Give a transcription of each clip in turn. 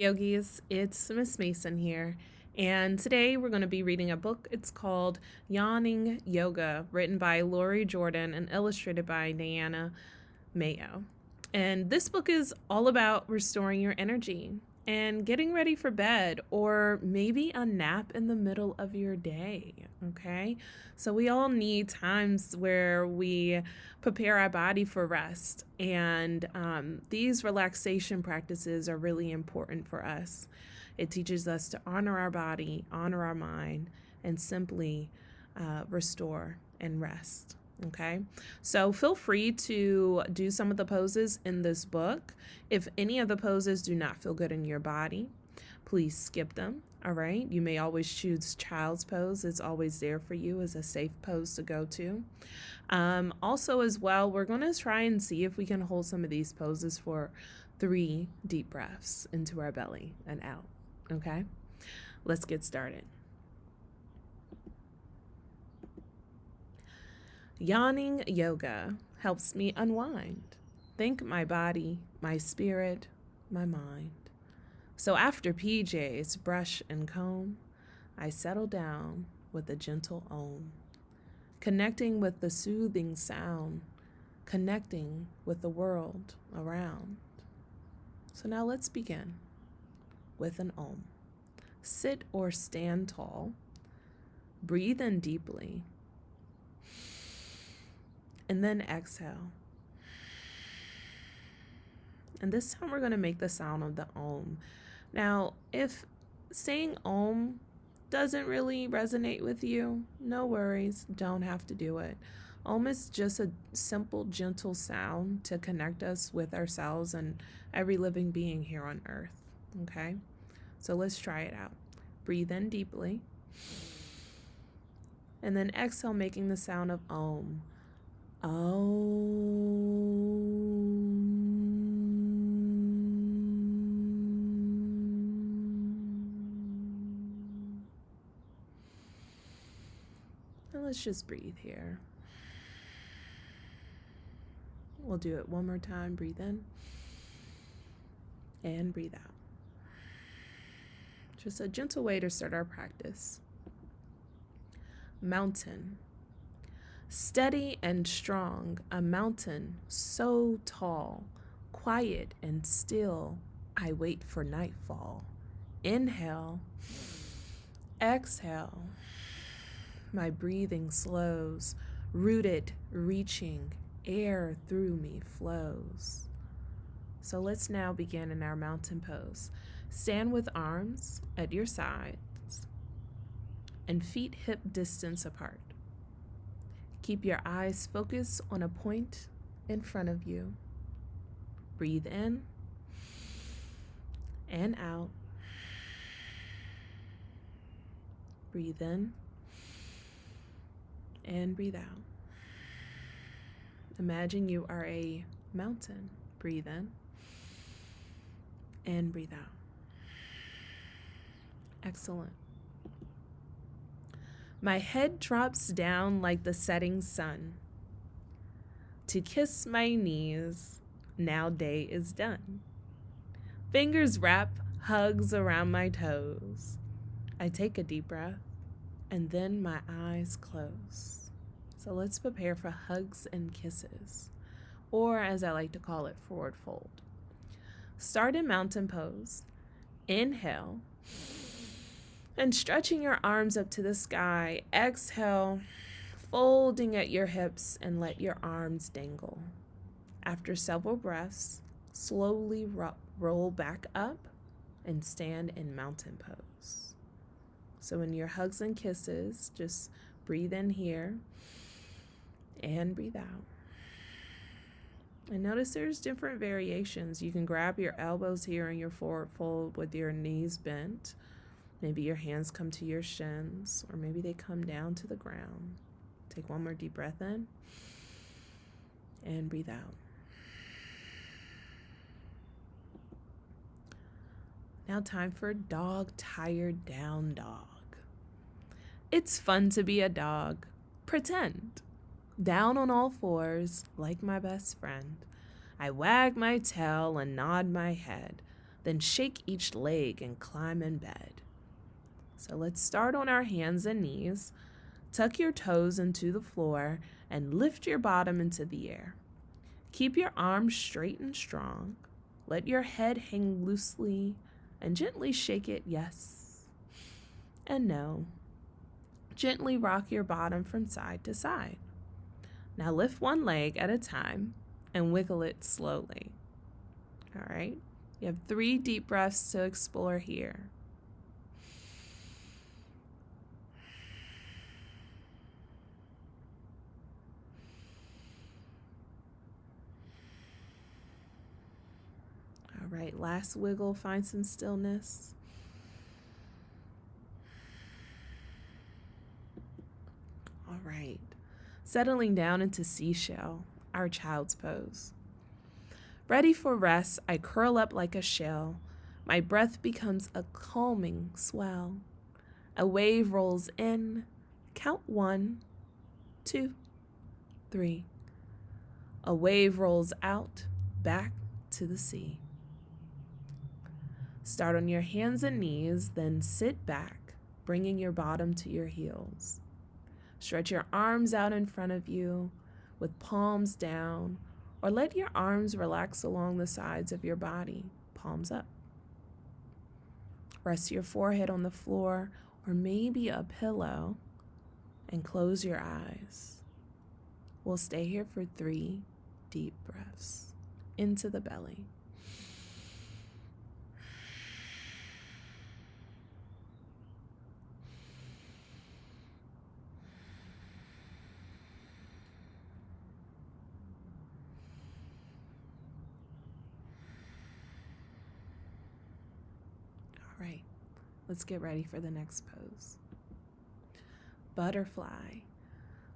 Yogis, it's Miss Mason here, and today we're going to be reading a book. It's called Yawning Yoga, written by Laurie Jordan and illustrated by Diana Mayo. And this book is all about restoring your energy and getting ready for bed or maybe a nap in the middle of your day. Okay, so we all need times where we prepare our body for rest, and these relaxation practices are really important for us. It teaches us to honor our body, honor our mind, and simply restore and rest. Okay, so feel free to do some of the poses in this book. If any of the poses do not feel good in your body, please skip them. All right, you may always choose child's pose. It's always there for you as a safe pose to go to. Also, as well, we're going to try and see if we can hold some of these poses for 3 deep breaths into our belly and out. Okay, let's get started. Yawning yoga helps me unwind, think my body, my spirit, my mind. So after PJs, brush and comb, I settle down with a gentle om, connecting with the soothing sound, connecting with the world around. So now let's begin with an om. Sit or stand tall, breathe in deeply, and then exhale. And this time we're going to make the sound of the om. Now, if saying om doesn't really resonate with you, no worries, don't have to do it. Om is just a simple, gentle sound to connect us with ourselves and every living being here on earth. Okay? So let's try it out. Breathe in deeply. And then exhale, making the sound of om. And let's just breathe here. We'll do it one more time. Breathe in and breathe out. Just a gentle way to start our practice. Mountain. Steady and strong, a mountain so tall, quiet and still, I wait for nightfall. Inhale, exhale, my breathing slows, rooted, reaching, air through me flows. So let's now begin in our mountain pose. Stand with arms at your sides and feet hip distance apart. Keep your eyes focused on a point in front of you. Breathe in and out. Breathe in and breathe out. Imagine you are a mountain. Breathe in and breathe out. Excellent. My head drops down like the setting sun. To kiss my knees, now day is done. Fingers wrap hugs around my toes. I take a deep breath, and then my eyes close. So let's prepare for hugs and kisses, or as I like to call it, forward fold. Start in mountain pose. Inhale. And stretching your arms up to the sky, exhale, folding at your hips and let your arms dangle. After several breaths, slowly roll back up and stand in mountain pose. So in your hugs and kisses, just breathe in here and breathe out. And notice there's different variations. You can grab your elbows here in your forward fold with your knees bent. Maybe your hands come to your shins, or maybe they come down to the ground. Take one more deep breath in and breathe out. Now time for dog tired down dog. It's fun to be a dog. Pretend. Down on all fours, like my best friend. I wag my tail and nod my head. Then shake each leg and climb in bed. So let's start on our hands and knees. Tuck your toes into the floor and lift your bottom into the air. Keep your arms straight and strong. Let your head hang loosely and gently shake it yes and no. Gently rock your bottom from side to side. Now lift one leg at a time and wiggle it slowly. All right, you have 3 deep breaths to explore here. All right, last wiggle, find some stillness. All right, settling down into Seashell, our child's pose. Ready for rest, I curl up like a shell. My breath becomes a calming swell. A wave rolls in, count 1, 2, 3. A wave rolls out, back to the sea. Start on your hands and knees, then sit back, bringing your bottom to your heels. Stretch your arms out in front of you with palms down, or let your arms relax along the sides of your body, palms up. Rest your forehead on the floor or maybe a pillow and close your eyes. We'll stay here for 3 deep breaths into the belly. All right, let's get ready for the next pose. Butterfly.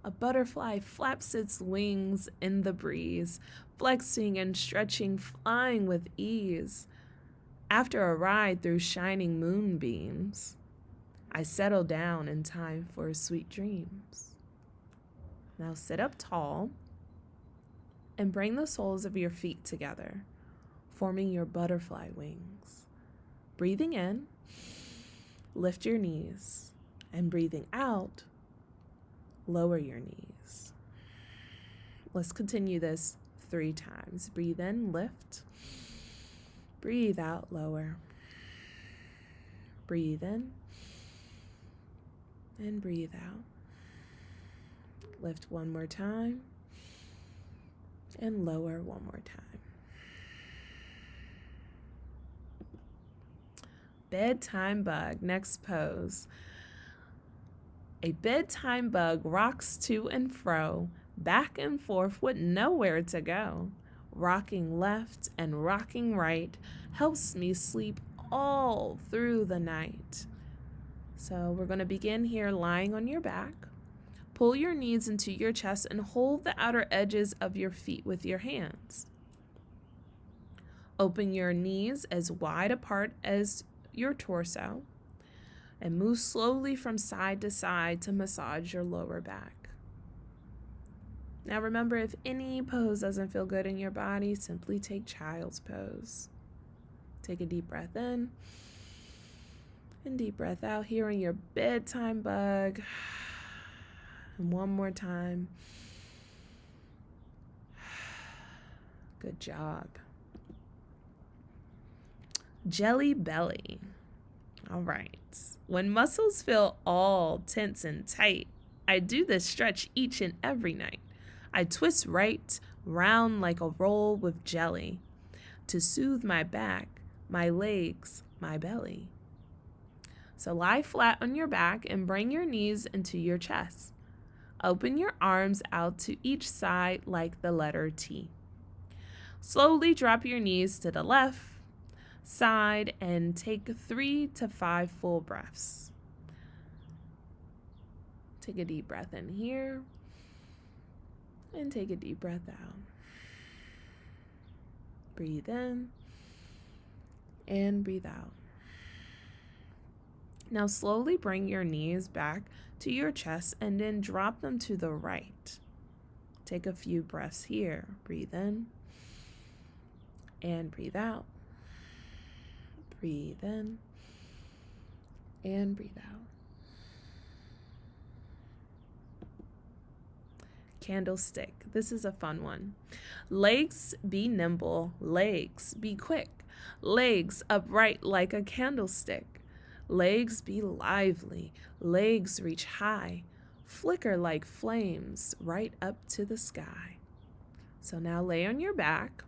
A butterfly flaps its wings in the breeze, flexing and stretching, flying with ease. After a ride through shining moonbeams, I settle down in time for sweet dreams. Now sit up tall and bring the soles of your feet together, forming your butterfly wings. Breathing in, lift your knees, and breathing out, lower your knees. Let's continue this 3 times. Breathe in, lift. Breathe out, lower. Breathe in and breathe out. Lift one more time and lower one more time. Bedtime bug, next pose. A bedtime bug rocks to and fro, back and forth with nowhere to go. Rocking left and rocking right helps me sleep all through the night. So we're going to begin here lying on your back. Pull your knees into your chest and hold the outer edges of your feet with your hands. Open your knees as wide apart as your torso and move slowly from side to side to massage your lower back. Now remember, if any pose doesn't feel good in your body, simply take child's pose. Take a deep breath in and deep breath out here in your bedtime bug. And one more time. Good job. Jelly belly. All right. When muscles feel all tense and tight, I do this stretch each and every night. I twist right round like a roll with jelly to soothe my back, my legs, my belly. So lie flat on your back and bring your knees into your chest. Open your arms out to each side like the letter T. Slowly drop your knees to the left side and take 3 to 5 full breaths. Take a deep breath in here and take a deep breath out. Breathe in and breathe out. Now slowly bring your knees back to your chest and then drop them to the right. Take a few breaths here. Breathe in and breathe out. Breathe in and breathe out. Candlestick. This is a fun one. Legs be nimble, legs be quick, legs upright like a candlestick. Legs be lively, legs reach high, flicker like flames right up to the sky. So now lay on your back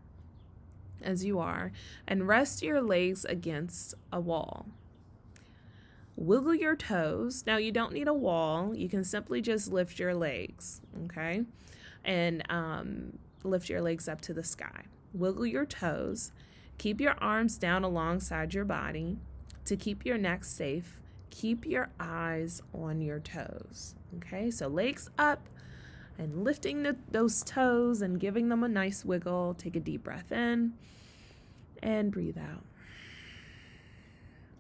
as you are and rest your legs against a wall. Wiggle your toes. Now you don't need a wall. You can simply just lift your legs, okay? And lift your legs up to the sky. Wiggle your toes. Keep your arms down alongside your body to keep your neck safe. Keep your eyes on your toes, okay? So legs up and lifting those toes and giving them a nice wiggle. Take a deep breath in and breathe out.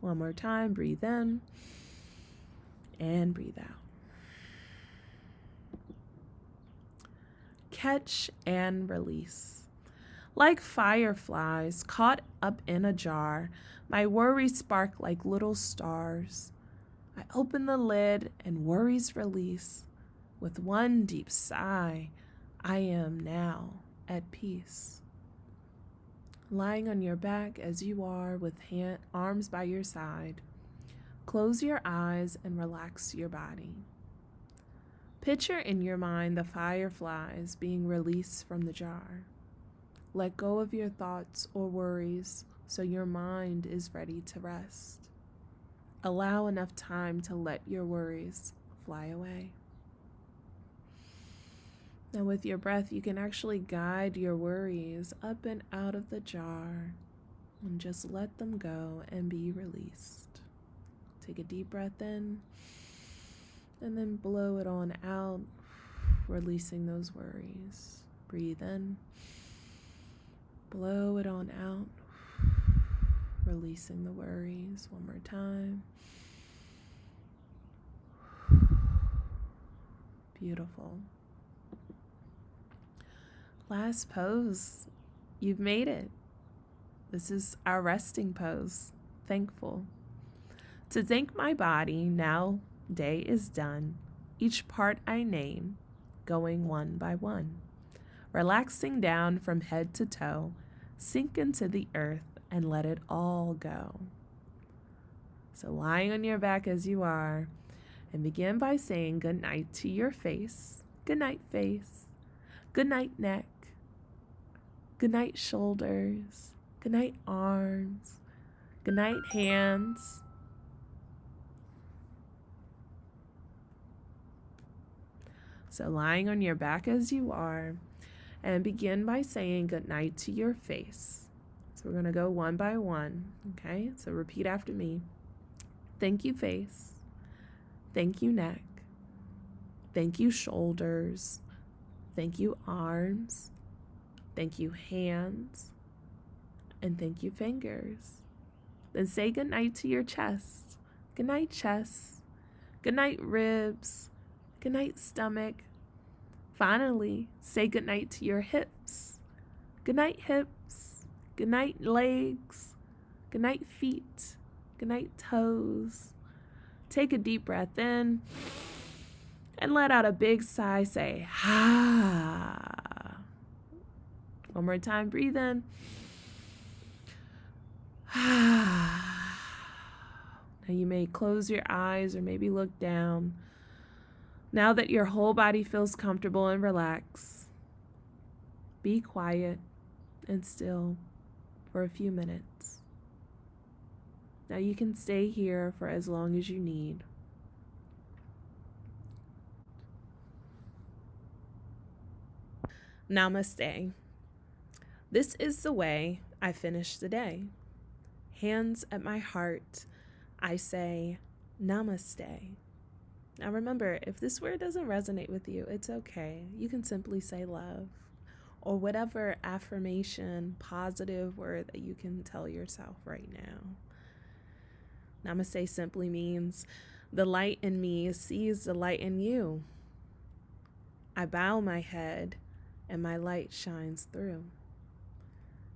One more time, breathe in and breathe out. Catch and release. Like fireflies caught up in a jar, my worries spark like little stars. I open the lid and worries release. With one deep sigh, I am now at peace. Lying on your back as you are with arms by your side, close your eyes and relax your body. Picture in your mind the fireflies being released from the jar. Let go of your thoughts or worries so your mind is ready to rest. Allow enough time to let your worries fly away. Now with your breath, you can actually guide your worries up and out of the jar and just let them go and be released. Take a deep breath in and then blow it on out, releasing those worries. Breathe in, blow it on out, releasing the worries. One more time. Beautiful. Last pose. You've made it. This is our resting pose. Thankful. To thank my body, now day is done. Each part I name, going one by one. Relaxing down from head to toe, sink into the earth and let it all go. So lying on your back as you are, and begin by saying good night to your face. Good night, face. Good night, neck. Good night, shoulders. Good night, arms. Good night, hands. So lying on your back as you are, and begin by saying good night to your face. So we're going to go one by one, okay? So repeat after me. Thank you, face. Thank you, neck. Thank you, shoulders. Thank you, arms. Thank you, hands. And thank you, fingers. Then say goodnight to your chest. Goodnight, chest. Goodnight, ribs. Goodnight, stomach. Finally, say goodnight to your hips. Goodnight, hips. Goodnight, legs. Goodnight, feet. Goodnight, toes. Take a deep breath in and let out a big sigh. Say, ah. One more time, breathe in. Now you may close your eyes or maybe look down. Now that your whole body feels comfortable and relaxed, be quiet and still for a few minutes. Now you can stay here for as long as you need. Namaste. This is the way I finish the day. Hands at my heart, I say Namaste. Now remember, if this word doesn't resonate with you, it's okay. You can simply say love or whatever affirmation, positive word that you can tell yourself right now. Namaste simply means the light in me sees the light in you. I bow my head and my light shines through.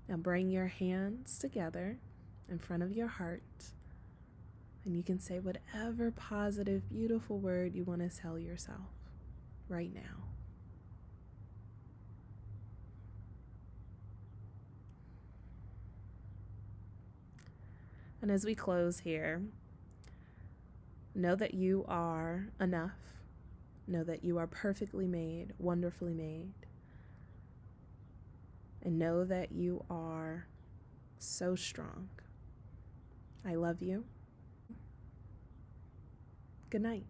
Now bring your hands together in front of your heart, and you can say whatever positive, beautiful word you want to tell yourself right now. And as we close here, know that you are enough. Know that you are perfectly made, wonderfully made. And know that you are so strong. I love you. Good night.